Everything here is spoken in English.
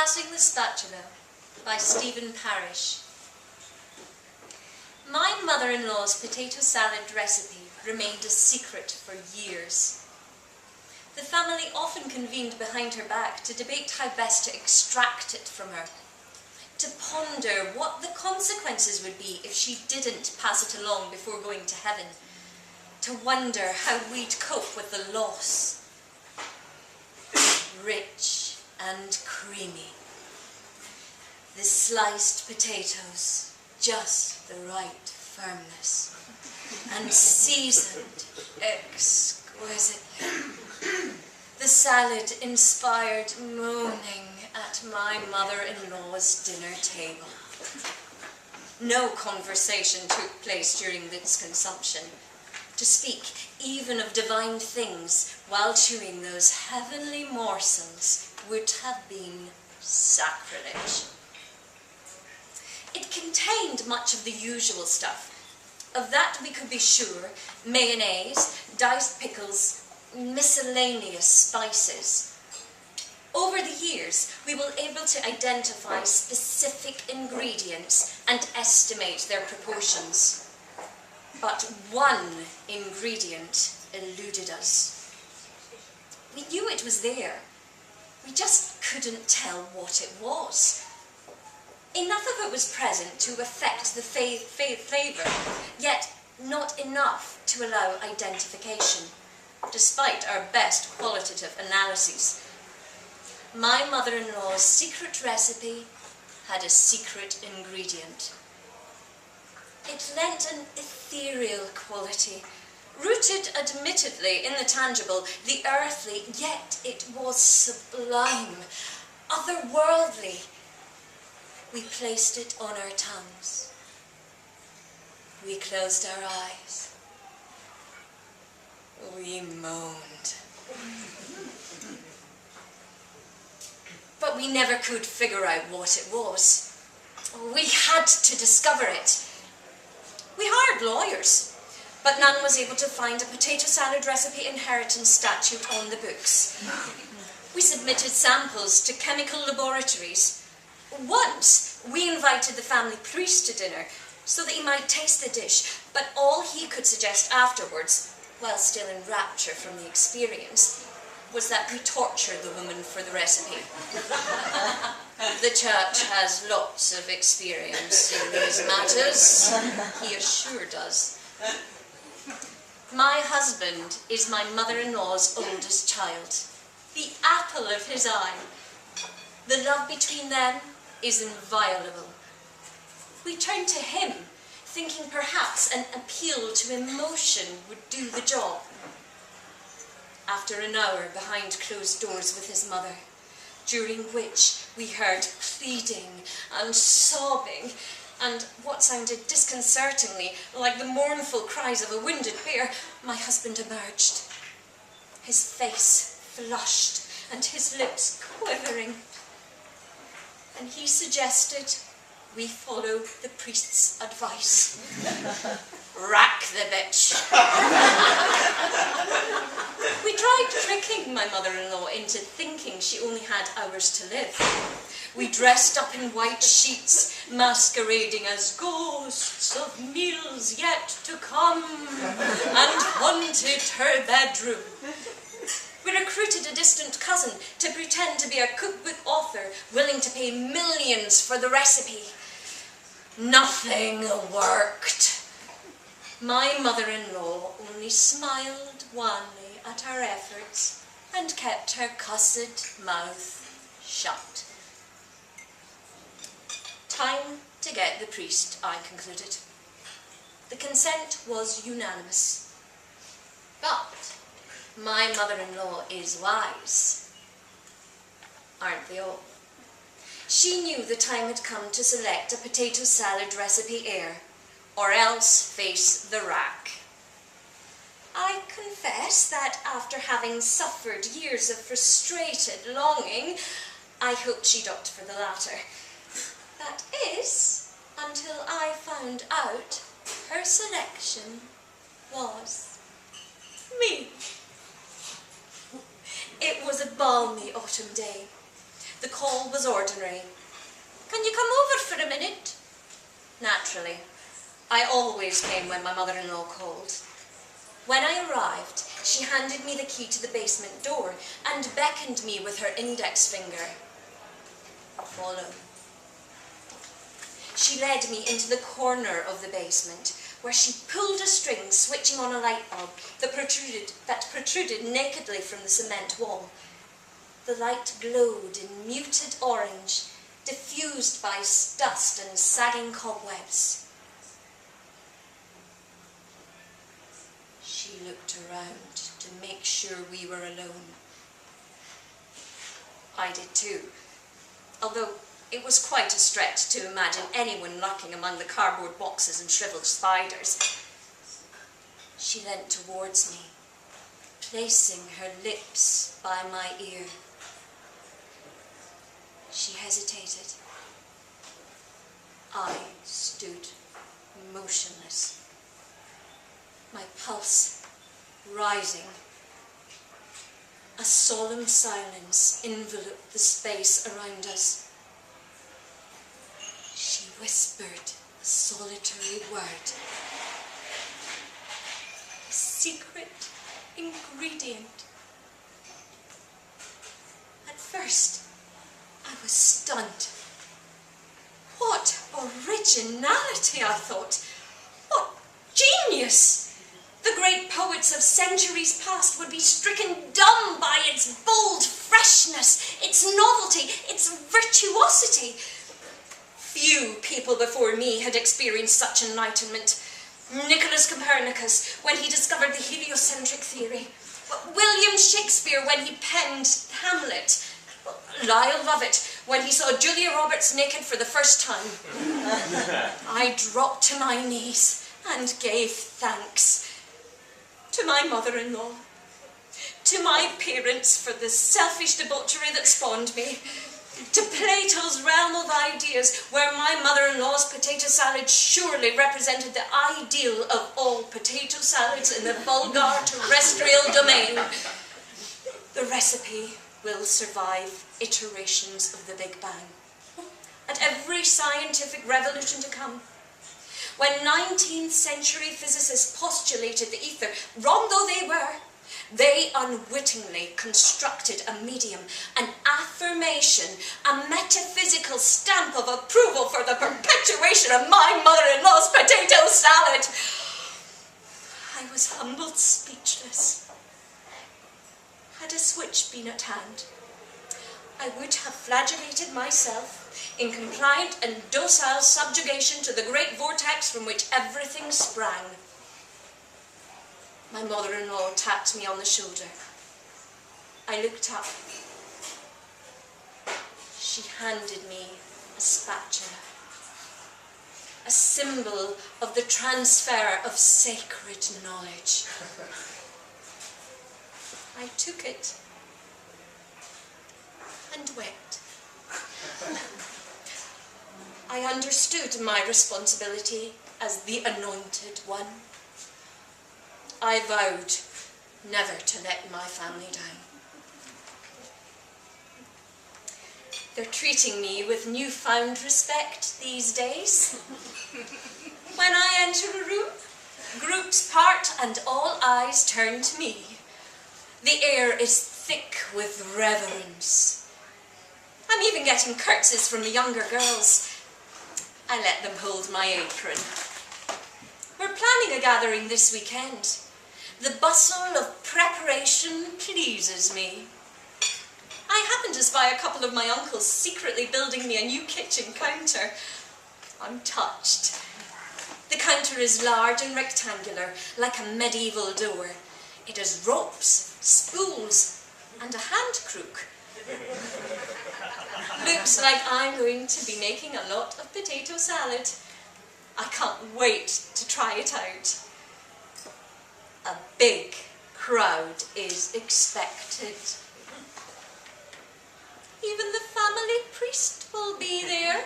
Surpassing the Spatula by Stephen Parrish. My mother-in-law's potato salad recipe remained a secret for years. The family often convened behind her back to debate how best to extract it from her, to ponder what the consequences would be if she didn't pass it along before going to heaven, to wonder how we'd cope with the loss. Rich and creamy. The sliced potatoes, just the right firmness, and seasoned exquisitely. The salad inspired moaning at my mother-in-law's dinner table. No conversation took place during its consumption. To speak even of divine things while chewing those heavenly morsels would have been sacrilege. It contained much of the usual stuff. Of that we could be sure: mayonnaise, diced pickles, miscellaneous spices. Over the years, we were able to identify specific ingredients and estimate their proportions. But one ingredient eluded us. We knew it was there. We just couldn't tell what it was. Enough of it was present to affect the flavour, yet not enough to allow identification, despite our best qualitative analyses. My mother-in-law's secret recipe had a secret ingredient. It lent an ethereal quality, rooted admittedly in the tangible, the earthly, yet it was sublime, otherworldly. We placed it on our tongues. We closed our eyes. We moaned. But we never could figure out what it was. We had to discover it. We hired lawyers, but none was able to find a potato salad recipe inheritance statute on the books. We submitted samples to chemical laboratories. Once, we invited the family priest to dinner so that he might taste the dish, but all he could suggest afterwards, while still in rapture from the experience, was that we torture the woman for the recipe. The church has lots of experience in these matters, he assured us. My husband is my mother-in-law's oldest child, the apple of his eye. The love between them is inviolable. We turned to him, thinking perhaps an appeal to emotion would do the job. After an hour behind closed doors with his mother, during which we heard pleading and sobbing and what sounded disconcertingly like the mournful cries of a wounded bear, my husband emerged, his face flushed and his lips quivering. And he suggested we follow the priest's advice. Rack the bitch. We tried tricking my mother-in-law into thinking she only had hours to live. We dressed up in white sheets, masquerading as ghosts of meals yet to come, and haunted her bedroom. We recruited a distant cousin to pretend to be a cookbook author, willing to pay millions for the recipe. Nothing worked. My mother-in-law only smiled wanly at our efforts and kept her cussed mouth shut. Time to get the priest, I concluded. The consent was unanimous. But my mother-in-law is wise. Aren't they all? She knew the time had come to select a potato salad recipe heir, or else face the rack. I confess that after having suffered years of frustrated longing, I hoped she'd opt for the latter. That is, until I found out her selection was me. It was a balmy autumn day. The call was ordinary. "Can you come over for a minute?" Naturally, I always came when my mother-in-law called. When I arrived, she handed me the key to the basement door and beckoned me with her index finger. "Follow." She led me into the corner of the basement, where she pulled a string, switching on a light bulb that protruded nakedly from the cement wall. The light glowed in muted orange, diffused by dust and sagging cobwebs. She looked around to make sure we were alone. I did too, although it was quite a stretch to imagine anyone lurking among the cardboard boxes and shriveled spiders. She leant towards me, placing her lips by my ear. She hesitated. I stood motionless, my pulse rising. A solemn silence enveloped the space around us. She whispered a solitary word. A secret ingredient. At first, I was stunned. What originality, I thought. What genius! The great poets of centuries past would be stricken dumb by its bold freshness, its novelty, its virtuosity. Few people before me had experienced such enlightenment. Nicholas Copernicus, when he discovered the heliocentric theory. William Shakespeare, when he penned Hamlet. Lyle Lovett, when he saw Julia Roberts naked for the first time. I dropped to my knees and gave thanks to my mother-in-law, to my parents for the selfish debauchery that spawned me, to Plato's realm of ideas, where my mother-in-law's potato salad surely represented the ideal of all potato salads in the vulgar terrestrial domain. The recipe will survive iterations of the Big Bang, and every scientific revolution to come. When 19th century physicists postulated the ether, wrong though they were, they unwittingly constructed a medium, an affirmation, a metaphysical stamp of approval for the perpetuation of my mother-in-law's potato salad. I was humbled, speechless. Had a switch been at hand, I would have flagellated myself in compliant and docile subjugation to the great vortex from which everything sprang. My mother-in-law tapped me on the shoulder. I looked up. She handed me a spatula, a symbol of the transfer of sacred knowledge. I took it and wept. I understood my responsibility as the anointed one. I vowed never to let my family down. They're treating me with newfound respect these days. When I enter a room, groups part and all eyes turn to me. The air is thick with reverence. I'm even getting curtsies from the younger girls. I let them hold my apron. We're planning a gathering this weekend. The bustle of preparation pleases me. I happen to spy a couple of my uncles secretly building me a new kitchen counter. I'm touched. The counter is large and rectangular, like a medieval door. It has ropes, spools, and a hand crook. Looks like I'm going to be making a lot of potato salad. I can't wait to try it out. A big crowd is expected. Even the family priest will be there.